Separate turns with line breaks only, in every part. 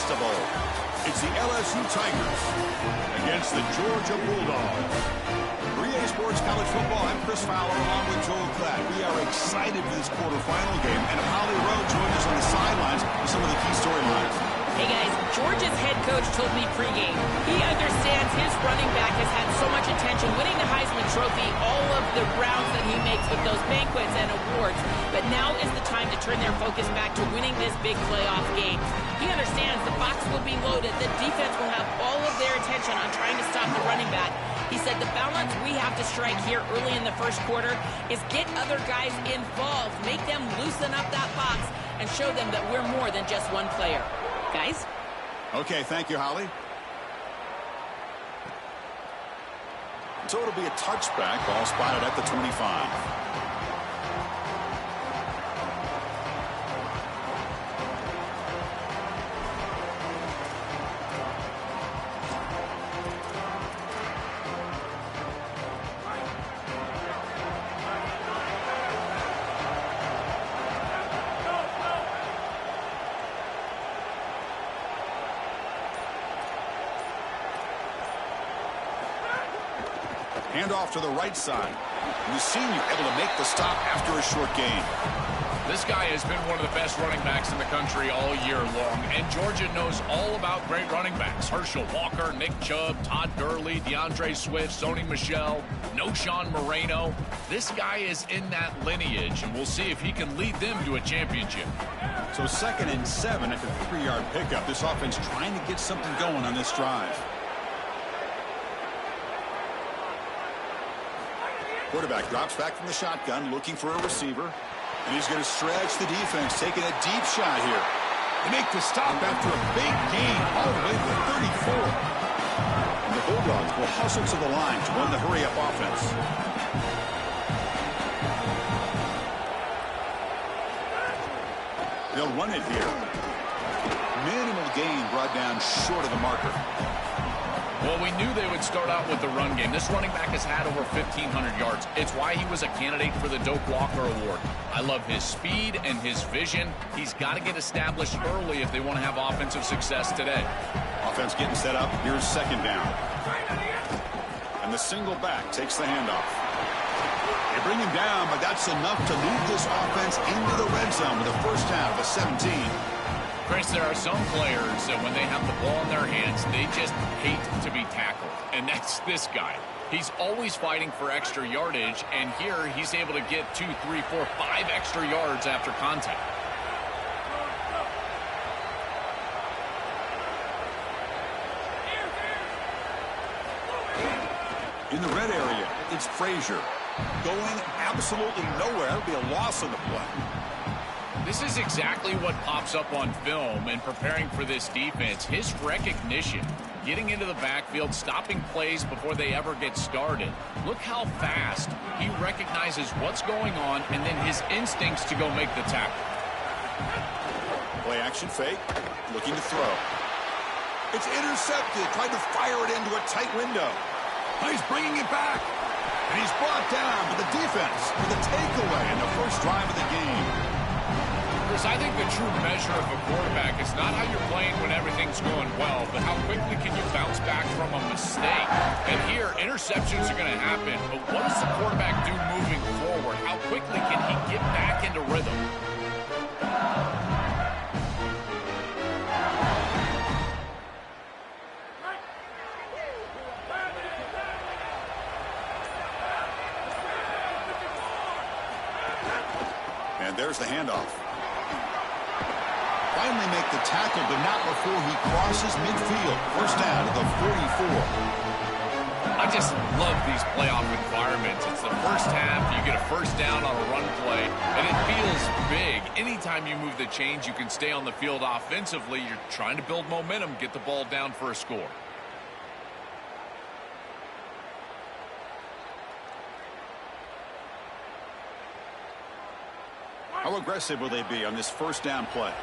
Fiesta Bowl. It's the LSU Tigers against the Georgia Bulldogs. For EA Sports College Football, I'm Chris Fowler along with Joel Klatt. We are excited for this quarterfinal game, and Holly Rowe joined us on the sidelines with some of the key storylines.
Hey guys, Georgia's head coach told me pregame he understands his running back has had so much attention winning the Heisman Trophy, all of the rounds that he makes with those banquets and awards, but now is the time to turn their focus back to winning this big playoff game. He understands the box will be loaded, the defense will have all of their attention on trying to stop the running back. He said the balance we have to strike here early in the first quarter is get other guys involved, make them loosen up that box, and show them that we're more than just one player. Guys?
Okay, thank you, Holly. So it'll be a touchback. Ball spotted at the 25. Handoff to the right side. And the senior able to make the stop after a short gain.
This guy has been one of the best running backs in the country all year long, and Georgia knows all about great running backs. Herschel Walker, Nick Chubb, Todd Gurley, DeAndre Swift, Sony Michel, Knowshon Moreno. This guy is in that lineage, and we'll see if he can lead them to a championship.
So 2nd and 7 after the 3-yard pickup. This offense trying to get something going on this drive. Quarterback drops back from the shotgun, looking for a receiver. And he's going to stretch the defense, taking a deep shot here. They make the stop after a big gain all the way to the 34. And the Bulldogs will hustle to the line to run the hurry-up offense. They'll run it here. Minimal gain brought down short of the marker.
Well, we knew they would start out with the run game. This running back has had over 1,500 yards. It's why he was a candidate for the Doak Walker Award. I love his speed and his vision. He's got to get established early if they want to have offensive success today.
Offense getting set up. Here's 2nd down. And the single back takes the handoff. They bring him down, but that's enough to move this offense into the red zone with a first down of 17.
Chris, there are some players that when they have the ball in their hands, they just hate to be tackled. And that's this guy. He's always fighting for extra yardage, and here he's able to get 2, 3, 4, 5 extra yards after contact.
In the red area, it's Frazier. Going absolutely nowhere. That'll be a loss on the play.
This is exactly what pops up on film in preparing for this defense. His recognition, getting into the backfield, stopping plays before they ever get started. Look how fast he recognizes what's going on and then his instincts to go make the tackle.
Play action fake, looking to throw. It's intercepted, tried to fire it into a tight window. Now he's bringing it back. And he's brought down to the defense for the takeaway in the first drive of the game.
Chris, I think the true measure of a quarterback is not how you're playing when everything's going well, but how quickly can you bounce back from a mistake. And here, interceptions are going to happen, but what does the quarterback do moving forward? How quickly can he get back into rhythm?
And there's the handoff. Finally make the tackle, but not before he crosses midfield. First down to the 44.
I just love these playoff environments. It's the first half, you get a first down on a run play, and it feels big. Anytime you move the chains, you can stay on the field offensively. You're trying to build momentum, get the ball down for a score.
How aggressive will they be on this first down play?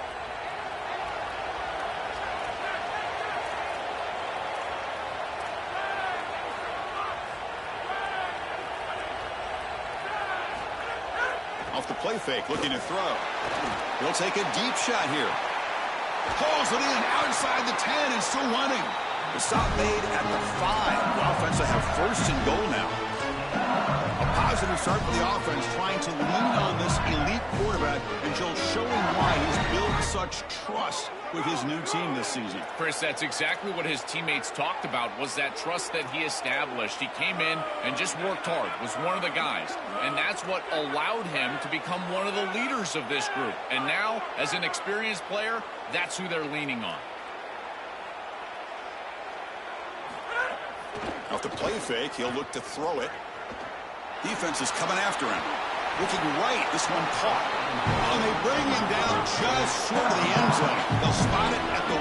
Off the play fake, looking to throw. He'll take a deep shot here. Pulls it in outside the 10 and still running. The stop made at the 5. The offense will have first and goal now. A positive start for the offense, trying to lean on this elite quarterback and Joe showing why he's built such trust with his new team this season.
Chris, that's exactly what his teammates talked about, was that trust that he established. He came in and just worked hard, was one of the guys, and that's what allowed him to become one of the leaders of this group. And now, as an experienced player, that's who they're leaning on.
Off the play fake, he'll look to throw it. Defense is coming after him. Looking right, this one caught. And they bring him down just short of the end zone. They'll spot it at the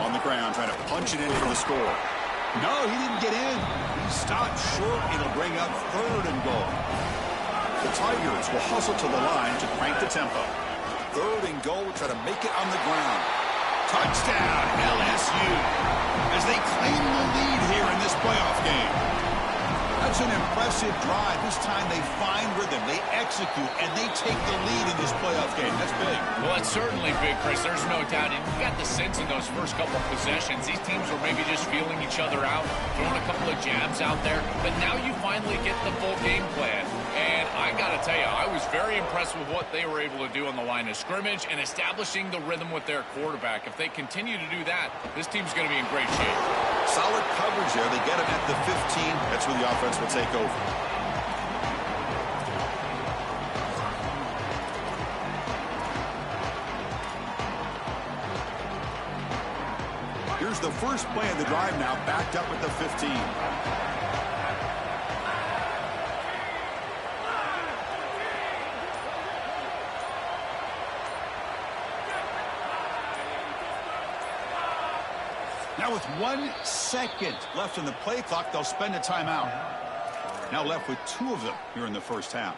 1. On the ground, trying to punch it in for the score. No, he didn't get in. He stopped short. It'll bring up third and goal. The Tigers will hustle to the line to crank the tempo. Third and goal, try to make it on the ground. Touchdown, LSU, as they claim the lead here in this playoff game. That's an impressive drive. This time they find rhythm, they execute, and they take the lead in this playoff game. That's big.
Well, it's certainly big, Chris. There's no doubt. And you got the sense in those first couple of possessions, these teams were maybe just feeling each other out, throwing a couple of jabs out there. But now you finally get the full game plan. And I got to tell you, I was very impressed with what they were able to do on the line of scrimmage and establishing the rhythm with their quarterback. If they continue to do that, this team's going to be in great shape.
Solid coverage there. They get him at the 15. That's where the offense will take over. Here's the first play of the drive now, backed up at the 15. Now with 1 second left in the play clock, they'll spend a timeout. Now left with 2 of them here in the first half.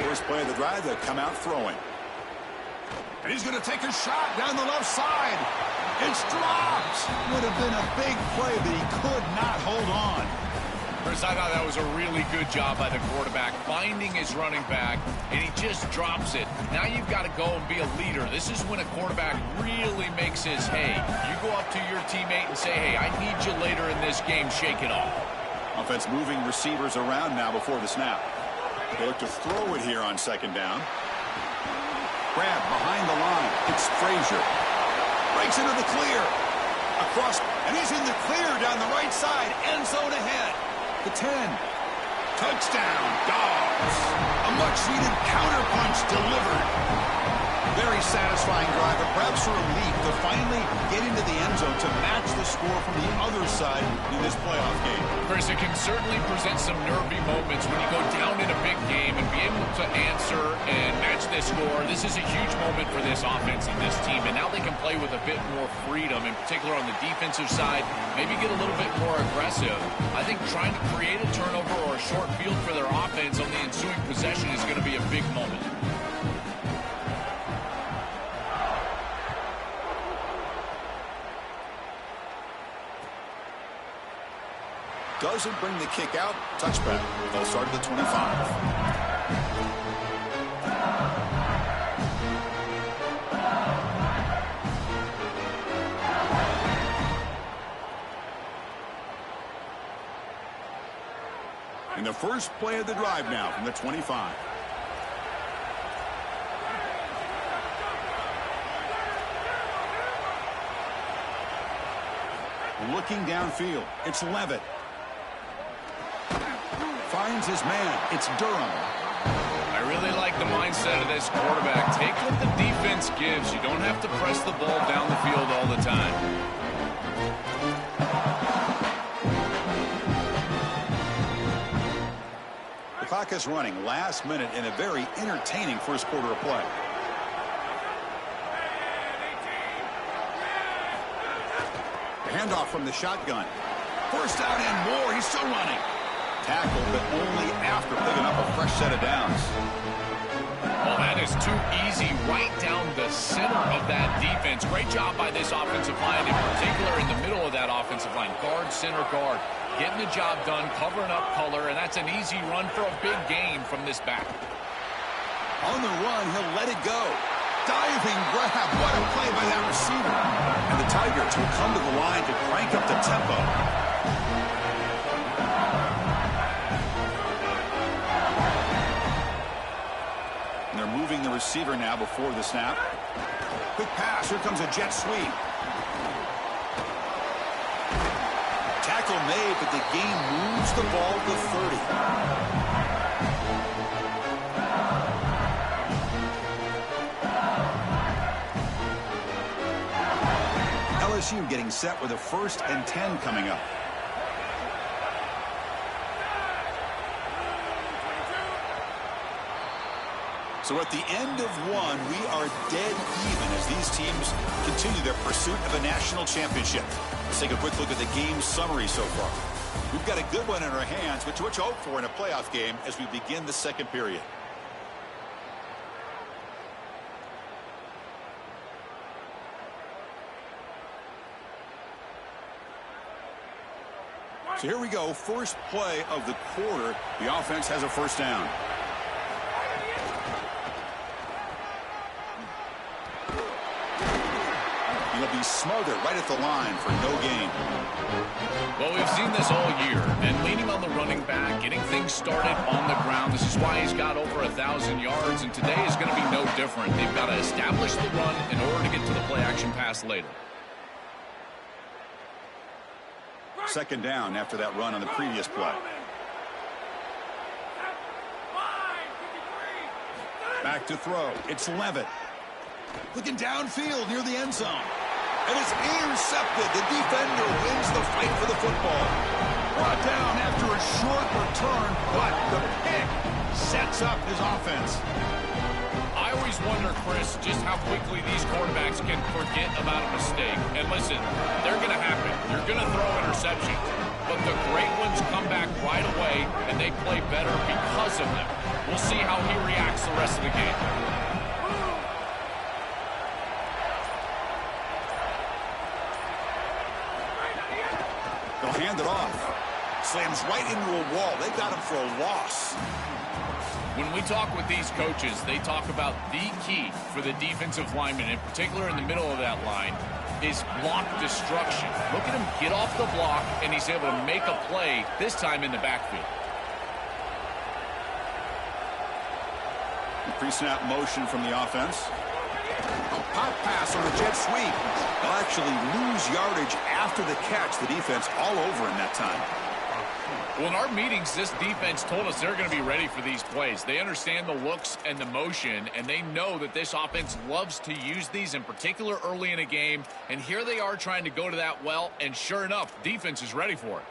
First play of the drive, they'll come out throwing. And he's going to take a shot down the left side. It's dropped. Would have been a big play, but he could not hold on.
Chris, I thought that was a really good job by the quarterback, finding his running back, and he just drops it. Now you've got to go and be a leader. This is when a quarterback really makes his hay. You go up to your teammate and say, hey, I need you later in this game. Shake it off.
Offense moving receivers around now before the snap. They look to throw it here on second down. Grab behind the line. It's Frazier. Breaks into the clear. Across, and he's in the clear down the right side. End zone ahead. The 10. Touchdown, Dogs. A much-needed counterpunch delivered. Very satisfying drive, but perhaps a relief to finally get into the end zone to match the score from the other side in this playoff game.
Chris, it can certainly present some nervy moments when you go down in a big game and be able to answer and match this score. This is a huge moment for this offense and this team, and now they can play with a bit more freedom, in particular on the defensive side, maybe get a little bit more aggressive. I think trying to create a turnover or a short field for their offense on the ensuing possession is going to be a big moment.
Doesn't bring the kick out. Touchback. They'll start at the 25. In the first play of the drive now from the 25. Looking downfield. It's Levitt. Finds his man. It's Durham.
I really like the mindset of this quarterback. Take what the defense gives. You don't have to press the ball down the field all the time.
The clock is running. Last minute in a very entertaining first quarter of play. The handoff from the shotgun. First down and more. He's still running. Tackled, but only after picking up a fresh set of downs.
Well, that is too easy right down the center of that defense. Great job by this offensive line, in particular in the middle of that offensive line. Guard, center, guard. Getting the job done, covering up color, and that's an easy run for a big gain from this back.
On the run, he'll let it go. Diving grab. What a play by that receiver. And the Tigers will come to the line to crank up the tempo. And they're moving the receiver now before the snap. Quick pass. Here comes a jet sweep. Tackle made, but the game moves the ball to 30. LSU getting set with a 1st and 10 coming up. So at the end of one, we are dead even as these teams continue their pursuit of a national championship. Let's take a quick look at the game summary so far. We've got a good one in our hands, but what you hope for in a playoff game as we begin the second period. So here we go, first play of the quarter. The offense has a first down. He'll be smothered right at the line for no gain.
Well, we've seen this all year, and leaning on the running back, getting things started on the ground. This is why he's got over 1,000 yards, and today is going to be no different. They've got to establish the run in order to get to the play-action pass later.
Second down after that run on the previous play. Back to throw. It's Levitt. Looking downfield near the end zone. And it's intercepted. The defender wins the fight for the football. Brought down after a short return, but the pick sets up his offense.
I always wonder, Chris, just how quickly these quarterbacks can forget about a mistake. And listen, they're going to happen. You're going to throw interceptions. But the great ones come back right away, and they play better because of them. We'll see how he reacts the rest of the game.
They'll hand it off. Slams right into a wall. They got him for a loss.
When we talk with these coaches, they talk about the key for the defensive lineman, in particular in the middle of that line, is block destruction. Look at him get off the block, and he's able to make a play, this time in the backfield.
Pre-snap motion from the offense. A pop pass on a jet sweep. They'll actually lose yardage after the catch. The defense all over in that time.
Well, in our meetings, this defense told us they're going to be ready for these plays. They understand the looks and the motion, and they know that this offense loves to use these, in particular early in a game. And here they are trying to go to that well, and sure enough, defense is ready for it.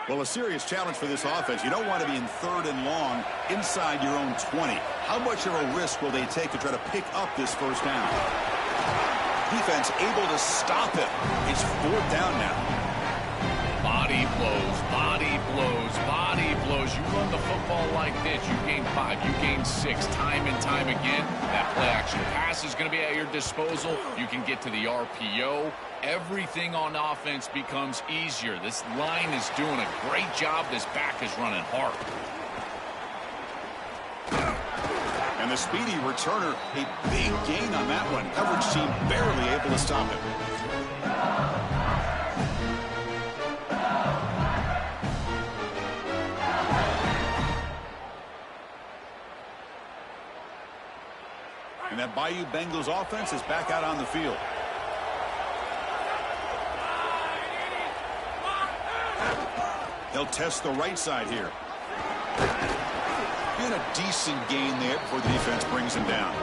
Well, a serious challenge for this offense. You don't want to be in 3rd and long inside your own 20. How much of a risk will they take to try to pick up this first down? Defense able to stop it. It's 4th down now.
Body blows, body blows, body blows. You run the football like this, you gain 5, you gain 6, time and time again. That play action pass is going to be at your disposal. You can get to the RPO. Everything on offense becomes easier. This line is doing a great job. This back is running hard.
And the speedy returner, a big gain on that one. Coverage team barely able to stop it. And that Bayou Bengals offense is back out on the field. He'll test the right side here. And a decent gain there before the defense brings him down.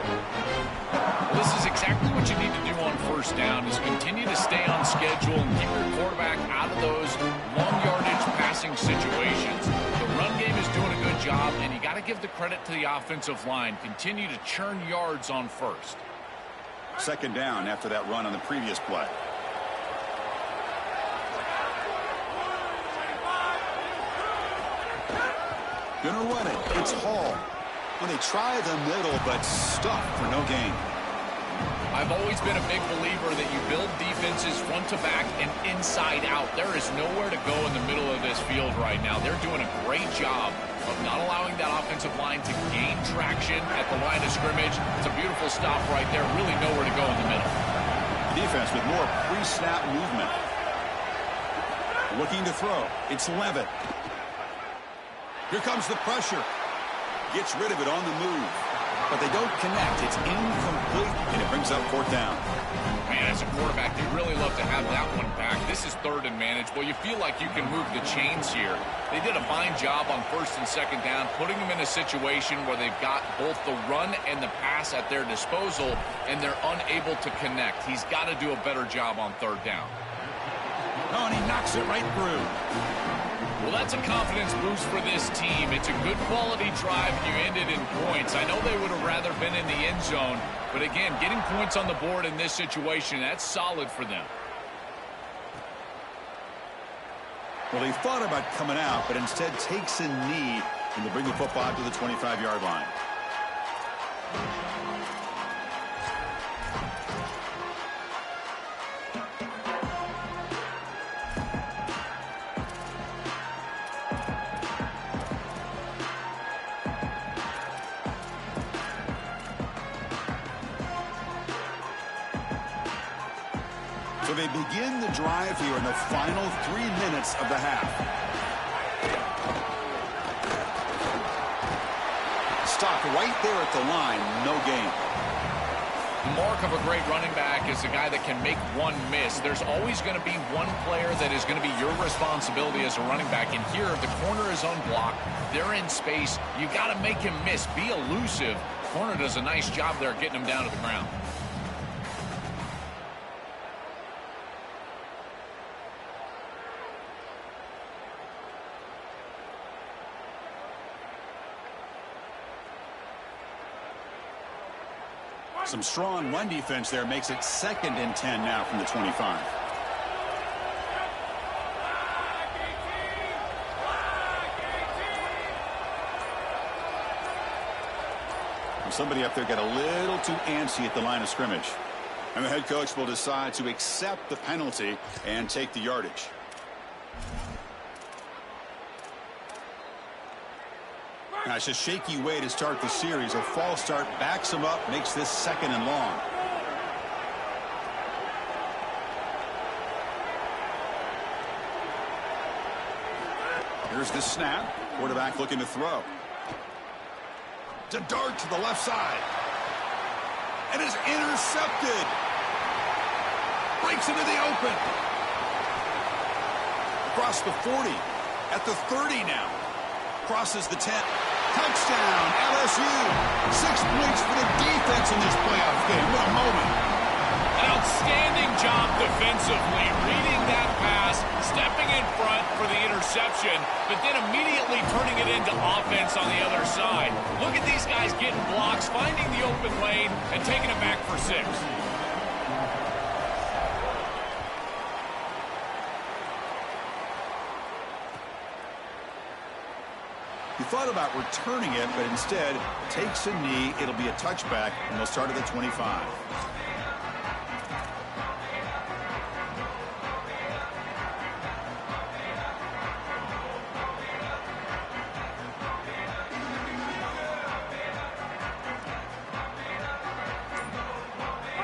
This is exactly what you need to do on first down, is continue to stay on schedule and keep your quarterback out of those long yardage passing situations. The run game is doing a good job, and you got to give the credit to the offensive line. Continue to churn yards on first.
Second down after that run on the previous play. Gonna run it. It's Hall. When they try the middle, but stuffed for no gain.
I've always been a big believer that you build defenses front to back and inside out. There is nowhere to go in the middle of this field right now. They're doing a great job of not allowing that offensive line to gain traction at the line of scrimmage. It's a beautiful stop right there. Really nowhere to go in the middle.
Defense with more pre-snap movement. Looking to throw. It's Levitt. Here comes the pressure. Gets rid of it on the move. But they don't connect. It's incomplete, and it brings up fourth down.
Man, as a quarterback, you really love to have that one back. This is third and manageable. You feel like you can move the chains here. They did a fine job on first and second down, putting them in a situation where they've got both the run and the pass at their disposal, and they're unable to connect. He's got to do a better job on third down.
Oh, and he knocks it right through.
Well, that's a confidence boost for this team. It's a good quality drive, and you end it in points. I know they would have rather been in the end zone, but again, getting points on the board in this situation, that's solid for them.
Well, he thought about coming out, but instead takes a knee, and they bring the football to the 25-yard line. So they begin the drive here in the final 3 minutes of the half. Stopped right there at the line, no gain.
The mark of a great running back is a guy that can make one miss. There's always going to be one player that is going to be your responsibility as a running back. And here, the corner is unblocked. They're in space. You got to make him miss. Be elusive. Corner does a nice job there getting him down to the ground.
Some strong run defense there makes it 2nd and 10 now from the 25. And somebody up there got a little too antsy at the line of scrimmage. And the head coach will decide to accept the penalty and take the yardage. Now, it's a shaky way to start the series. A false start backs him up, makes this 2nd and long. Here's the snap. Quarterback looking to throw. It's a dart to the left side. And is intercepted. Breaks into the open. Across the 40. At the 30 now. Crosses the 10. Touchdown, LSU. 6 points for the defense in this playoff game. What a moment.
An outstanding job defensively, reading that pass, stepping in front for the interception, but then immediately turning it into offense on the other side. Look at these guys getting blocks, finding the open lane, and taking it back for 6.
He thought about returning it, but instead takes a knee. It'll be a touchback, and they'll start at the 25.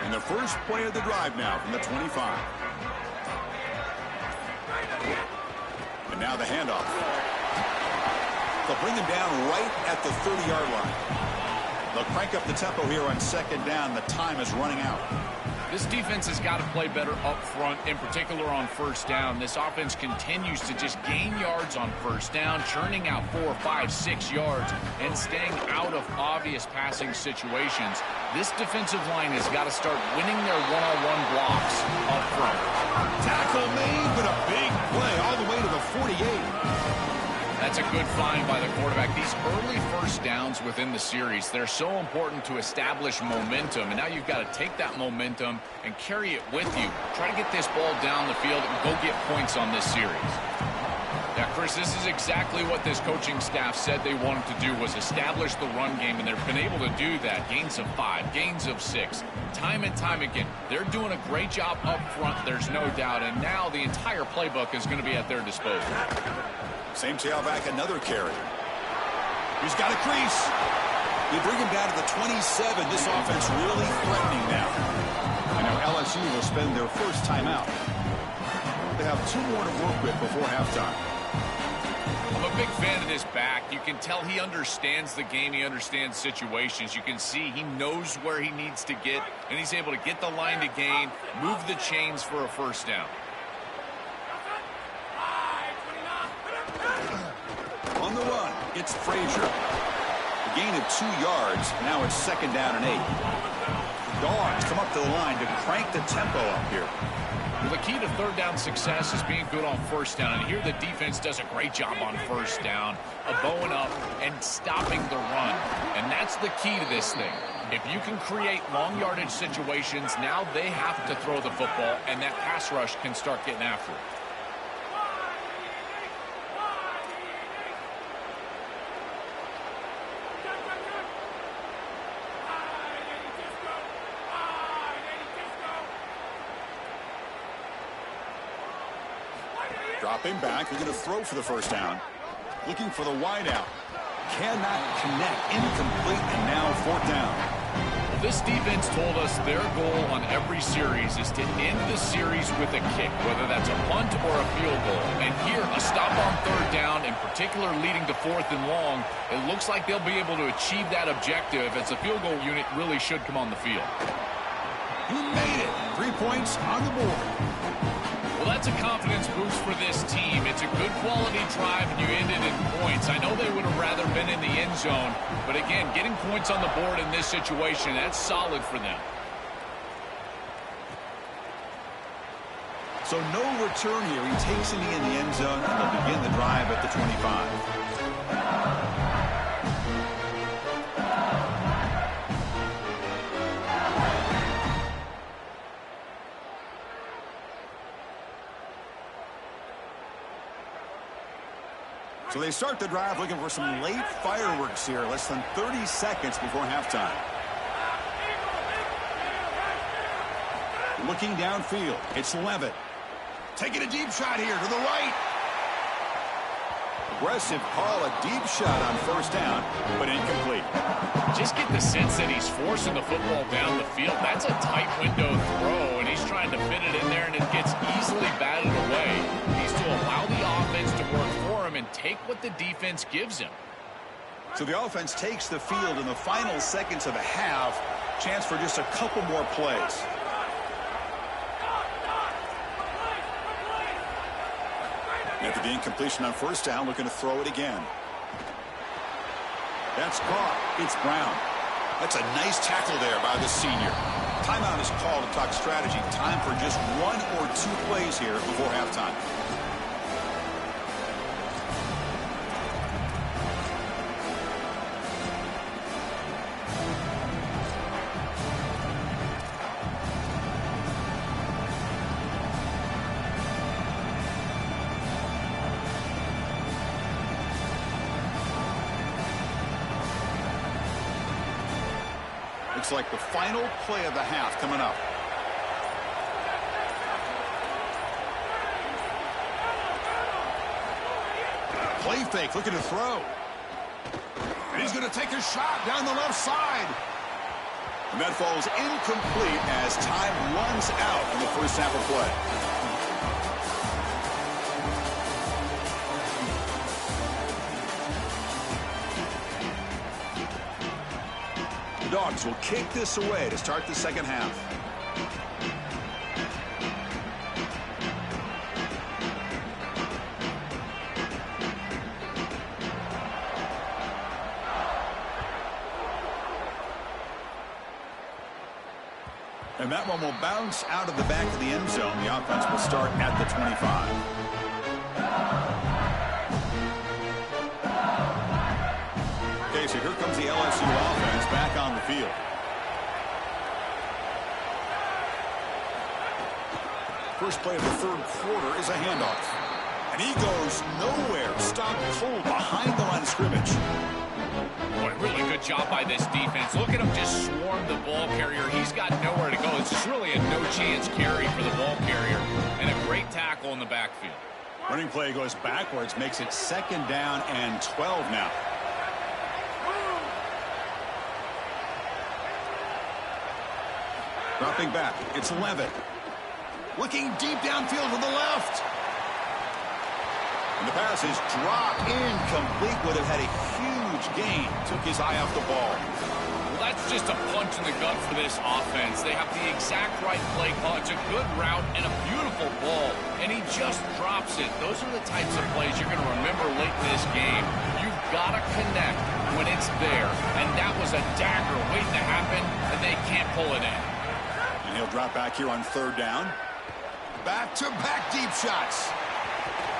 And the first play of the drive now from the 25. And now the handoff. They'll bring him down right at the 30-yard line. They'll crank up the tempo here on 2nd down. The time is running out.
This defense has got to play better up front, in particular on first down. This offense continues to just gain yards on first down, churning out 4, 5, 6 yards, and staying out of obvious passing situations. This defensive line has got to start winning their one-on-one blocks up front.
Tackle made, but a big play all the way to the 48.
That's a good find by the quarterback. These early first downs within the series, they're so important to establish momentum. And now you've got to take that momentum and carry it with you. Try to get this ball down the field and go get points on this series. Yeah, Chris, this is exactly what this coaching staff said they wanted to do, was establish the run game, and they've been able to do that. Gains of 5, gains of 6, time and time again. They're doing a great job up front, there's no doubt, and now the entire playbook is going to be at their disposal.
Same tailback, another carry. He's got a crease. They bring him down to the 27. This offense really threatening now. And now LSU will spend their first timeout. They have 2 more to work with before halftime.
I'm a big fan of this back. You can tell he understands the game. He understands situations. You can see he knows where he needs to get, and he's able to get the line to gain, move the chains for a first down.
On the run, it's Frazier. A gain of 2 yards. Now it's 2nd down and 8. The Dogs come up to the line to crank the tempo up here.
Well, the key to third down success is being good on first down. And here the defense does a great job on first down of bowing up and stopping the run. And that's the key to this thing. If you can create long yardage situations, now they have to throw the football, and that pass rush can start getting after it.
Dropping back, they're going to throw for the first down. Looking for the wideout. Cannot connect, incomplete, and now 4th down.
Well, this defense told us their goal on every series is to end the series with a kick, whether that's a punt or a field goal. And here, a stop on 3rd down, in particular leading to 4th and long, it looks like they'll be able to achieve that objective, as the field goal unit really should come on the field.
He made it. 3 points on the board.
Well, that's a confidence boost for this team. It's a good quality drive, and you ended in points. I know they would have rather been in the end zone, but again, getting points on the board in this situation, that's solid for them.
So no return here. He takes it in the end zone, and they'll begin the drive at the 25. So they start the drive looking for some late fireworks here, less than 30 seconds before halftime. Looking downfield, it's Levitt. Taking a deep shot here to the right. Aggressive call, a deep shot on 1st down, but incomplete.
Just get the sense that he's forcing the football down the field. That's a tight window throw, and he's trying to fit it in there, and it gets easily batted away. He needs to allow the offense to work for him and take what the defense gives him.
So the offense takes the field in the final seconds of a half. Chance for just a couple more plays. After the incompletion on 1st down, looking to throw it again. That's caught. It's Brown. That's a nice tackle there by the senior. Timeout is called to talk strategy. Time for just 1 or 2 plays here before halftime. Looks like the final play of the half coming up. Play fake, looking to throw. And he's going to take a shot down the left side. And that falls incomplete as time runs out in the first half of play. Dogs will kick this away to start the second half. that one will bounce out of the back of the end zone. The offense will start at the 25. Okay, so here comes the LSU offense back on the field. First play of the third quarter is a handoff. And he goes nowhere. Stopped cold behind the line of scrimmage.
Boy, really good job by this defense. Look at him just swarm the ball carrier. He's got nowhere to go. It's just really a no-chance carry for the ball carrier. And a great tackle in the backfield.
Running play goes backwards, makes it 2nd down and 12 now. Dropping back, it's Levitt. Looking deep downfield to the left. And the pass is dropped incomplete. Would have had a huge gain. Took his eye off the ball.
Well, that's just a punch in the gut for this offense. They have the exact right play call. It's a good route and a beautiful ball. And he just drops it. Those are the types of plays you're going to remember late in this game. You've got to connect when it's there. And that was a dagger waiting to happen, and they can't pull it in.
And he'll drop back here on 3rd down. Back-to-back deep shots.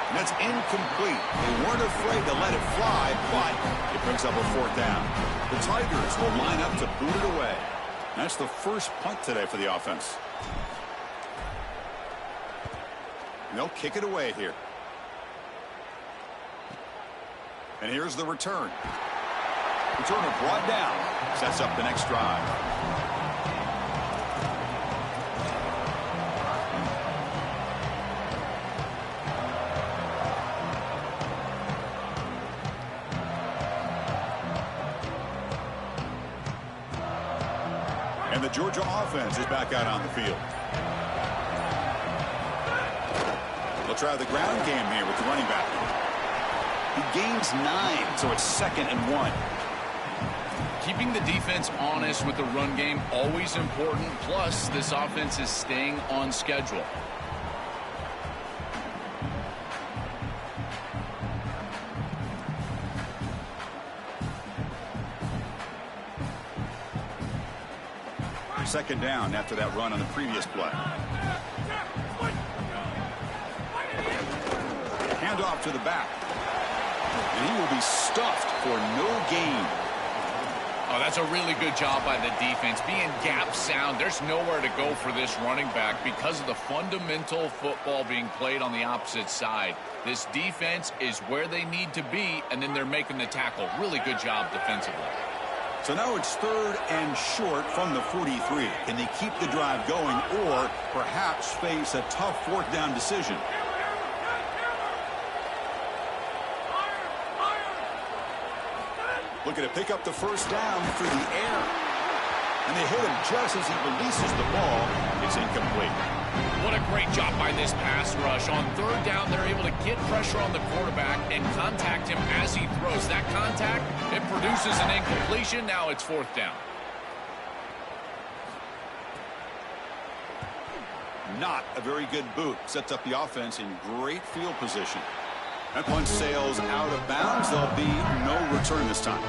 And that's incomplete. They weren't afraid to let it fly, but it brings up a 4th down. The Tigers will line up to boot it away. That's the first punt today for the offense. And they'll kick it away here. And here's the return. Returner brought down. Sets up the next drive. And the Georgia offense is back out on the field. They'll try the ground game here with the running back. He gains 9, so it's 2nd and 1.
Keeping the defense honest with the run game, always important. Plus, this offense is staying on schedule.
Second down after that run on the previous play. Hand off to the back. And he will be stuffed for no gain.
Oh, that's a really good job by the defense. Being gap sound, there's nowhere to go for this running back because of the fundamental football being played on the opposite side. This defense is where they need to be, and then they're making the tackle. Really good job defensively.
So now it's 3rd and short from the 43. Can they keep the drive going or perhaps face a tough 4th down decision? Looking to pick up the first down through the air. And they hit him just as he releases the ball. It's incomplete.
What a great job by this pass rush. On 3rd down, they're able to get pressure on the quarterback and contact him as he throws. That contact, it produces an incompletion. Now it's 4th down.
Not a very good boot. Sets up the offense in great field position. That one sails out of bounds. There'll be no return this time.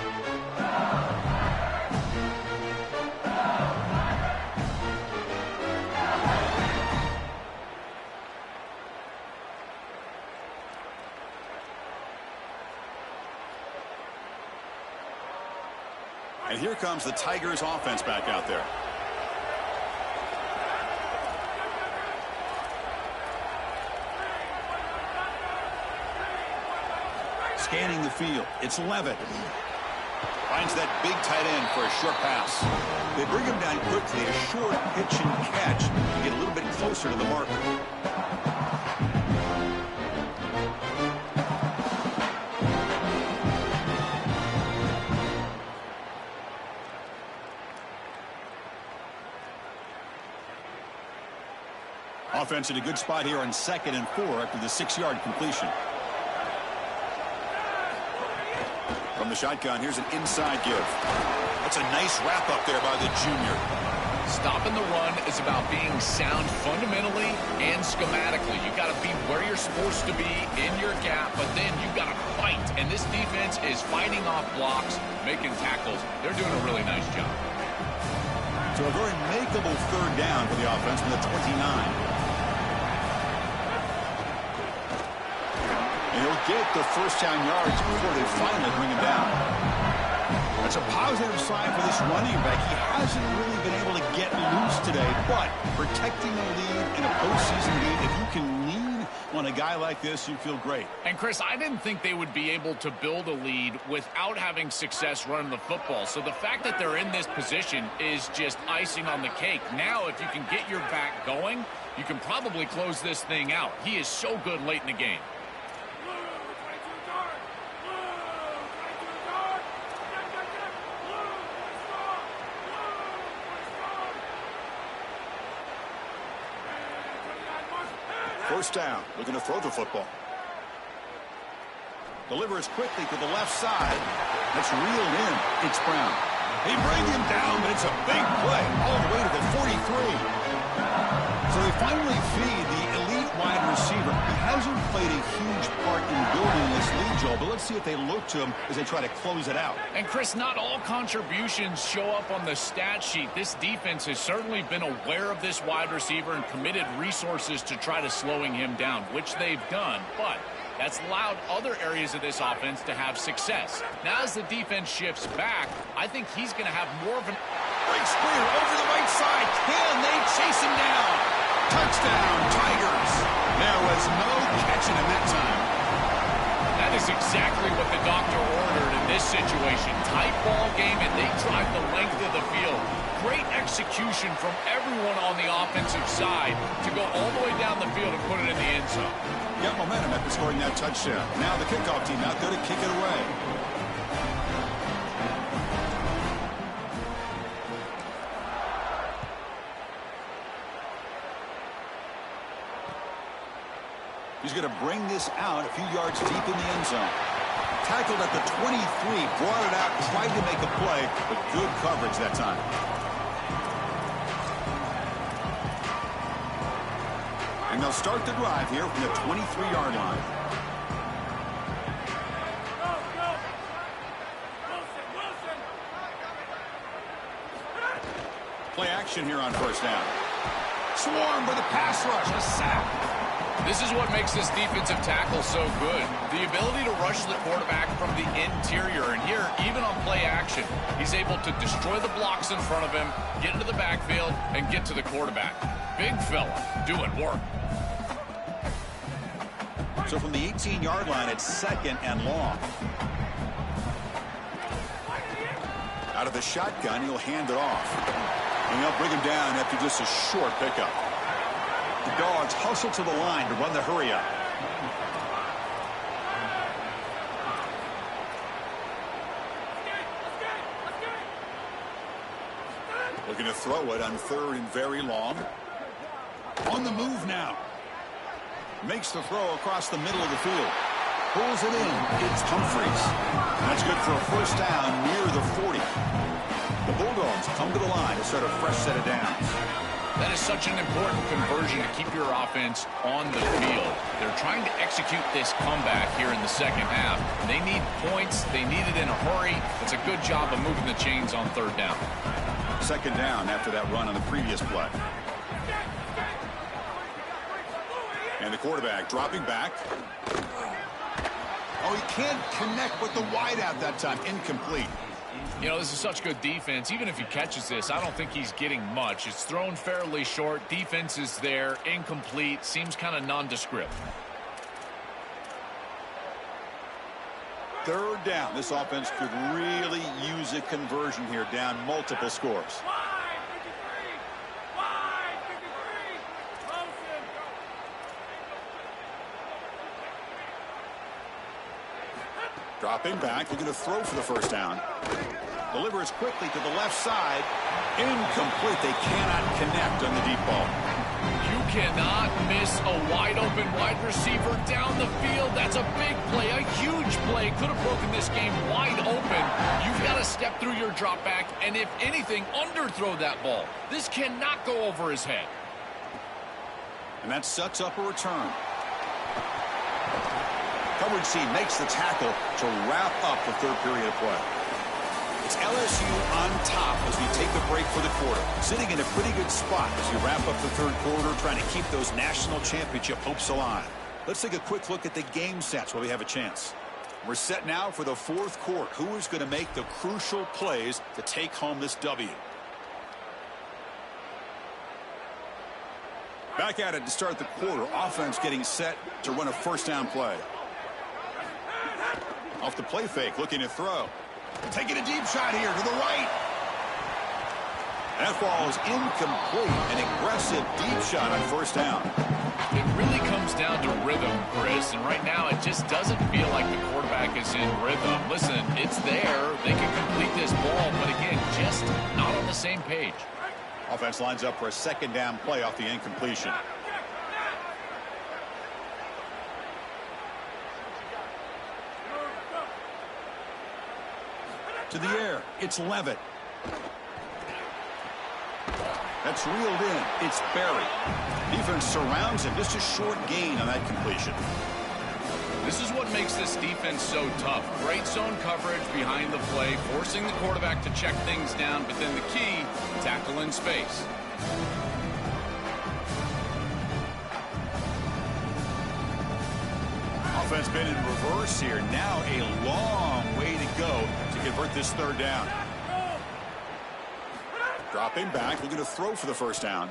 And here comes the Tigers offense back out there. Scanning the field, it's Levitt. Finds that big tight end for a short pass. They bring him down quickly, a short pitch and catch to get a little bit closer to the marker. Offense in a good spot here on 2nd and 4 after the 6-yard completion. From the shotgun, here's an inside give. That's a nice wrap up there by the junior.
Stopping the run is about being sound fundamentally and schematically. You got to be where you're supposed to be in your gap, but then you got to fight. And this defense is fighting off blocks, making tackles. They're doing a really nice job.
So a very makeable third down for the offense from the 29. And he'll get the first down yards before they finally bring him down. That's a positive sign for this running back. He hasn't really been able to get loose today, but protecting the lead in a postseason game, if you can lean on a guy like this, you feel great.
And Chris, I didn't think they would be able to build a lead without having success running the football. So the fact that they're in this position is just icing on the cake. Now, if you can get your back going, you can probably close this thing out. He is so good late in the game.
First down, looking to throw the football. Delivers quickly to the left side. That's reeled in. It's Brown. They bring him down, but it's a big play all the way to the 43. So they finally feed the elite wide receiver. He hasn't played a huge part in building this lead, Joel, but let's see if they look to him as they try to close it out.
And Chris, not all contributions show up on the stat sheet. This defense has certainly been aware of this wide receiver and committed resources to try to slowing him down, which they've done, but that's allowed other areas of this offense to have success. Now as the defense shifts back, I think he's going to have more of an...
Big screen over the right side. Can they chase him down? Touchdown, Tigers. There was no catching him that time.
That is exactly what the doctor ordered in this situation. Tight ball game, and they drive the length of the field. Great execution from everyone on the offensive side to go all the way down the field and put it in the end zone.
Got momentum after scoring that touchdown. Now the kickoff team out there to kick it away. He's going to bring this out a few yards deep in the end zone. Tackled at the 23, brought it out, tried to make a play, but good coverage that time. And they'll start the drive here from the 23-yard line. Play action here on first down. Swarm with a pass rush, a sack.
This is what makes this defensive tackle so good. The ability to rush the quarterback from the interior. And here, even on play action, he's able to destroy the blocks in front of him, get into the backfield, and get to the quarterback. Big fella doing work.
So from the 18-yard line, it's second and long. Out of the shotgun, he'll hand it off. And they'll bring him down after just a short pickup. The Dogs hustle to the line to run the hurry up. Looking to throw it on third and very long. On the move now. Makes the throw across the middle of the field. Pulls it in. It's Humphries. That's good for a first down near the 40. The Bulldogs come to the line to start a fresh set of downs.
That is such an important conversion to keep your offense on the field. They're trying to execute this comeback here in the second half. They need points. They need it in a hurry. It's a good job of moving the chains on third down.
Second down after that run on the previous play. And the quarterback dropping back. Oh, he can't connect with the wideout that time. Incomplete.
You know, this is such good defense. Even if he catches this, I don't think he's getting much. It's thrown fairly short. Defense is there. Incomplete. Seems kind of nondescript.
Third down. This offense could really use a conversion here, down multiple scores. Dropping back, looking to throw for the first down. Delivers quickly to the left side. Incomplete. They cannot connect on the deep ball.
You cannot miss a wide-open wide receiver down the field. That's a big play, a huge play. Could have broken this game wide open. You've got to step through your drop back and, if anything, underthrow that ball. This cannot go over his head.
And that sets up a return. Coverage team makes the tackle to wrap up the third period of play. It's LSU on top as we take a break for the quarter. Sitting in a pretty good spot as we wrap up the third quarter, trying to keep those national championship hopes alive. Let's take a quick look at the game stats while we have a chance. We're set now for the fourth quarter. Who is going to make the crucial plays to take home this W? Back at it to start the quarter. Offense getting set to run a first down play. Off the play fake, looking to throw. Taking a deep shot here to the right. That ball is incomplete. An aggressive deep shot on first down.
It really comes down to rhythm, Chris, and right now it just doesn't feel like the quarterback is in rhythm. Listen, it's there. They can complete this ball, but again, just not on the same page.
Offense lines up for a second down play off the incompletion. To the air, it's Levitt. That's reeled in. It's Berry. Defense surrounds him. Just a short gain on that completion.
This is what makes this defense so tough. Great zone coverage behind the play, forcing the quarterback to check things down, but then the key, tackle in space.
Offense been in reverse here. Now a long way to go to convert this third down. Dropping back, looking to throw for the first down.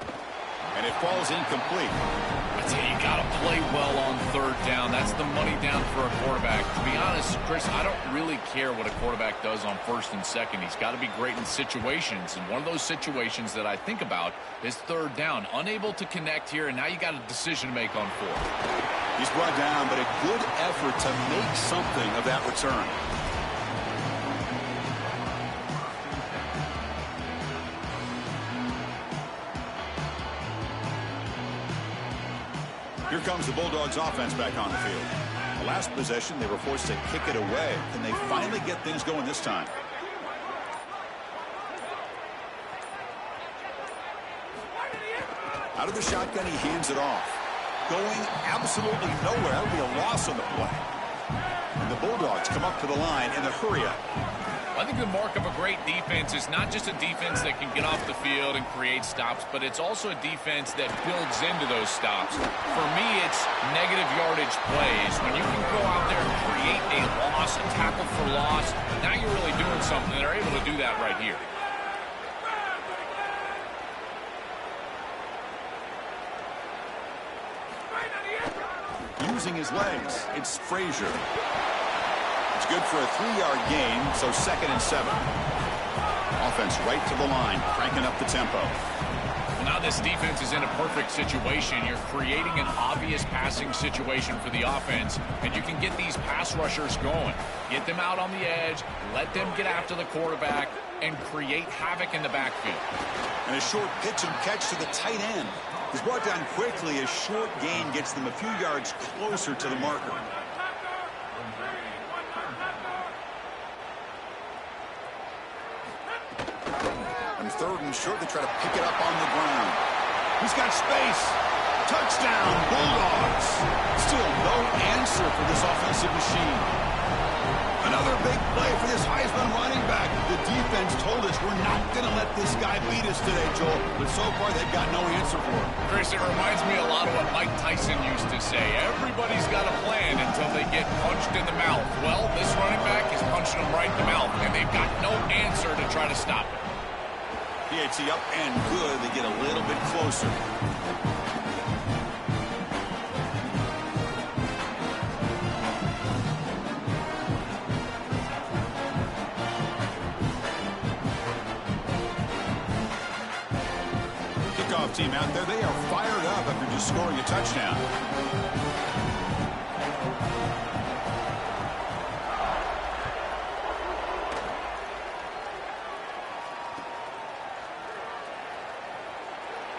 And it falls incomplete.
I tell you, you got to play well on third down. That's the money down for a quarterback. To be honest, Chris, I don't really care what a quarterback does on first and second. He's got to be great in situations. And one of those situations that I think about is third down. Unable to connect here, and now you got a decision to make on fourth.
He's brought down, but a good effort to make something of that return. Here comes the Bulldogs offense back on the field. The last possession, they were forced to kick it away. Can they finally get things going this time? Out of the shotgun, he hands it off. Going absolutely nowhere. That would be a loss on the play. And the Bulldogs come up to the line in a hurry-up.
I think the mark of a great defense is not just a defense that can get off the field and create stops, but it's also a defense that builds into those stops. For me, it's negative yardage plays. When you can go out there and create a loss, a tackle for loss, now you're really doing something. They're able to do that right here.
Using his legs, it's Frazier. It's good for a 3-yard gain, so 2nd and 7. Offense right to the line, cranking up the tempo.
Well, now this defense is in a perfect situation. You're creating an obvious passing situation for the offense, and you can get these pass rushers going. Get them out on the edge, let them get after the quarterback, and create havoc in the backfield.
And a short pitch and catch to the tight end. He's brought down quickly. A short gain gets them a few yards closer to the marker. And 3rd and short, they try to pick it up on the ground. He's got space. Touchdown, Bulldogs. Still no answer for this offensive machine. Another big play for this Heisman running back. The defense told us we're not going to let this guy beat us today, Joel. But so far, they've got no answer for him.
Chris, it reminds me a lot of what Mike Tyson used to say. Everybody's got a plan until they get punched in the mouth. Well, this running back is punching them right in the mouth, and they've got no answer to try to stop it.
PAT up and good. They get a little bit closer. Kickoff team out there. They are fired up after just scoring a touchdown.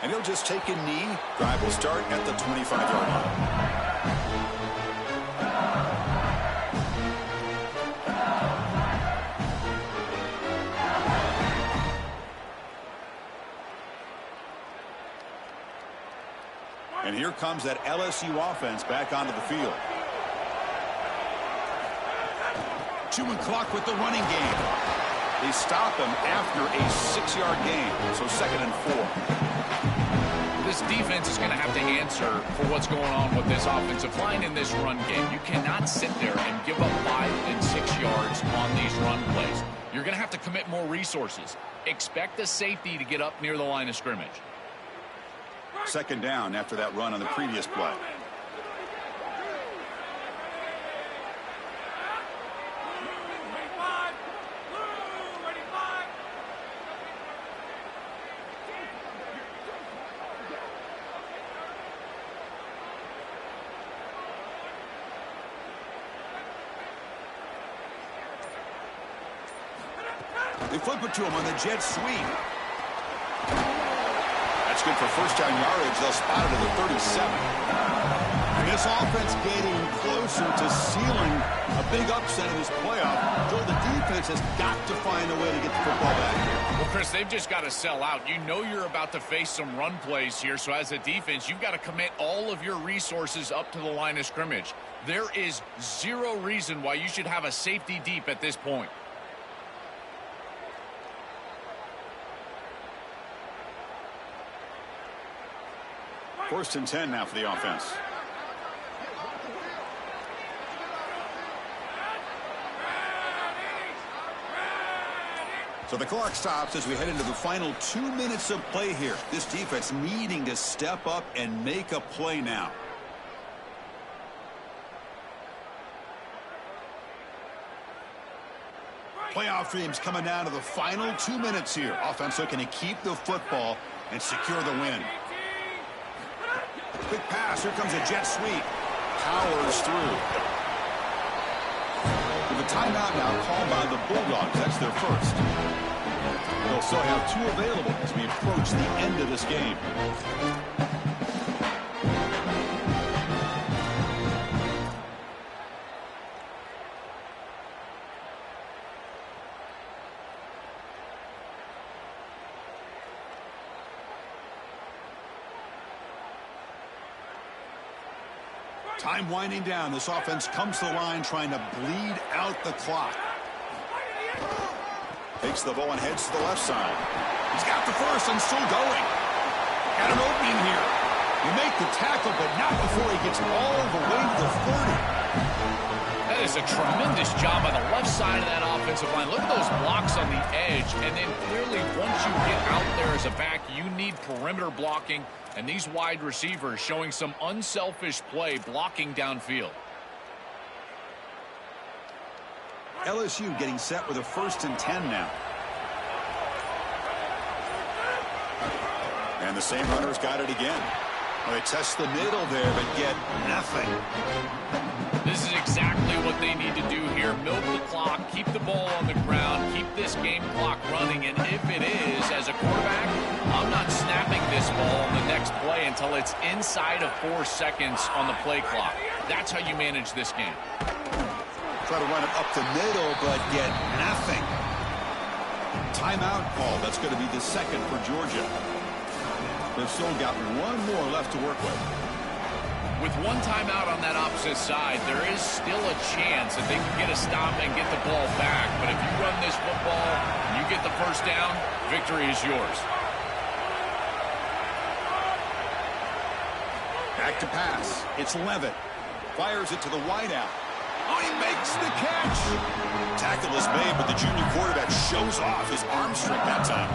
And he'll just take a knee. Drive will start at the 25-yard line. And here comes that LSU offense back onto the field. Chewing clock with the running game. They stop him after a 6-yard gain, so 2nd and 4.
This defense is going to have to answer for what's going on with this offensive line in this run game. You cannot sit there and give up 5 and 6 yards on these run plays. You're going to have to commit more resources. Expect the safety to get up near the line of scrimmage.
2nd down after that run on the previous play. They flip it to him on the jet sweep. That's good for 1st down yardage. They'll spot it at the 37. And this offense getting closer to sealing a big upset in this playoff. Joel, the defense has got to find a way to get the football back here.
Well, Chris, they've just got to sell out. You know you're about to face some run plays here, so as a defense, you've got to commit all of your resources up to the line of scrimmage. There is zero reason why you should have a safety deep at this point.
First and 10 now for the offense. So the clock stops as we head into the final 2 minutes of play here. This defense needing to step up and make a play now. Playoff dreams coming down to the final 2 minutes here. Offense looking to keep the football and secure the win. Quick pass. Here comes a jet sweep. Powers through. With a timeout now called by the Bulldogs. That's their first. They'll still have 2 available as we approach the end of this game. Time winding down. This offense comes to the line trying to bleed out the clock. Takes the ball and heads to the left side. He's got the first and still going. Got an opening here. You make the tackle, but not before he gets all the way to the 30.
That is a tremendous job on the left side of that offensive line. Look at those blocks on the edge. And then clearly once you get out there as a back, you need perimeter blocking. And these wide receivers showing some unselfish play blocking downfield.
LSU getting set with a 1st and 10 now. And the same runner's got it again. Well, they test the middle there, but get nothing.
This is exactly what they need to do here. Milk the clock, keep the ball on the ground, keep this game clock running. And if it is, as a quarterback, I'm not snapping this ball on the next play until it's inside of 4 seconds on the play clock. That's how you manage this game.
Try to run it up the middle, but get nothing. Timeout call. That's going to be the 2nd for Georgia. They've still got 1 more left to work with.
With 1 timeout on that opposite side, there is still a chance that they can get a stop and get the ball back. But if you run this football and you get the 1st down, victory is yours.
Back to pass. It's Levitt. Fires it to the wideout. Oh, he makes the catch. Tackle is made, but the junior quarterback shows off his arm strength that time.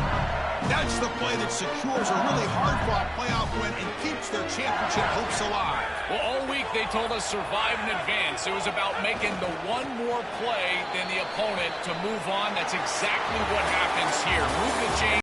That's the play that secures a really hard-fought playoff win and keeps their championship hopes alive.
Well, all week they told us survive and advance. It was about making the 1 more play than the opponent to move on. That's exactly what happens here. Move the chain.